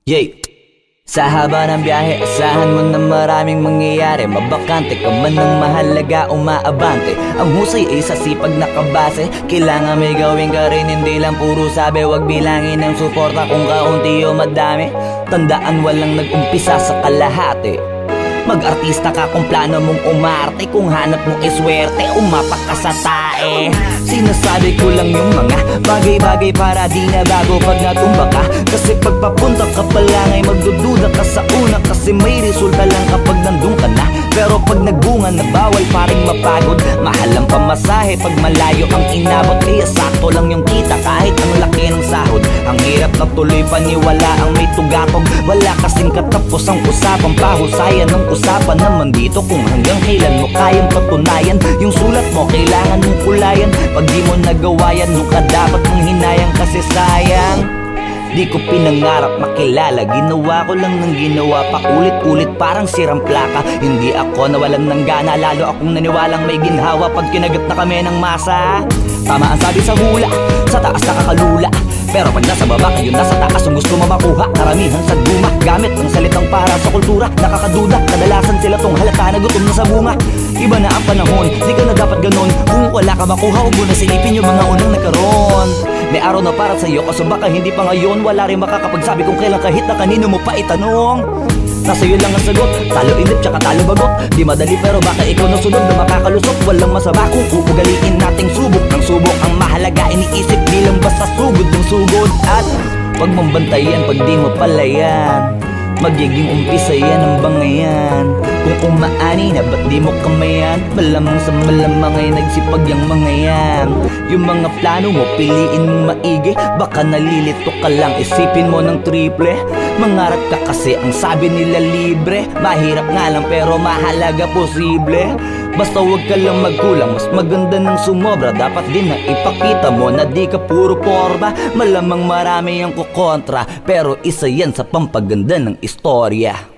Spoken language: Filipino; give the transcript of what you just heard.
Yay! Sa haba ng biyahe, asahan mo na maraming mangyayari. Mabakante ka man ng mahalaga, umaabante. Ang husay ay sa sipag na kabase. Kailangan may gawin ka rin, hindi lang puro sabi. Huwag bilangin ng suporta kung kaunti o madami. Tandaan walang nag-umpisa sa kalahati. Mag-artista ka kung plano mong umarte. Kung hanap mo swerte, umapak ka sa tae. Sinasabi ko lang yung mga bagay-bagay para di na bago pag natumba ka. Kasi pag papunta ka pa lang ay magdududa ka sa una. Kasi may resulta lang kapag nandun ka na. Pero pag nagbunga na bawal pa rin mapagod. Mahal ang pamasahe pag malayo ang inabot. Kaya sakto lang yung kita kahit ang laki ng sahod. Ang hirap na tuloy paniwala ang may tugatog. Wala kasing katapos ang usapang pahusayan ng usapan naman dito kung hanggang kailan mo kayang patunayan. Yung sulat mo kailangan mong kulayan. Pag di mo nagawa yan, nung ka dapat mong hinayang. Kasi sayang, di ko pinangarap makilala. Ginawa ko lang ng ginawa, paulit-ulit parang sirang plaka. Hindi ako nawalan ng gana, lalo akong naniwalang may ginhawa. Pag kinagat na kami ng masa, tama ang sabi sa hula, sa taas nakakalula. Pero pag nasa baba, kayo nasa taas ang gusto mo makuha. Karamihan sa guma, gamit ng salitang para sa kultura. Nakakaduda, kadalasan sila tong halata na gutom na sa bunga. Iba na ang panahon, di ka na dapat ganun. Kung wala ka makuha, huwag mo na silipin yung mga unang nagkaroon. May araw na para sa'yo, kaso baka hindi pa ngayon. Wala rin makakapagsabi kung kailan kahit na kanino mo pa itanong. Nasa iyo lang ang sagot, talo inip tsaka talo bagot. Di madali pero baka ikaw na sunod na makakalusot. Walang masama kung uugaliin nating subok ng subok. Ang mahalaga iniisip bilang basta sugod ng sugod. At pag mong bantayan, pag di mo palayan, magiging umpisa yan ang bangayan. Kung umaani na ba't di mo kamayan? Malamang sa malamang ay nagsipag yung mga yan. Yung mga plano mo piliin mo maigi. Baka nalilito ka lang, isipin mo ng triple. Mangarap ka kasi ang sabi nila libre. Mahirap nga lang pero mahalaga posible. Basta huwag ka lang magkulang, mas maganda ng sumobra. Dapat din na ipakita mo na di ka puro porma. Malamang marami ang kukontra, pero isa yan sa pampaganda ng istorya.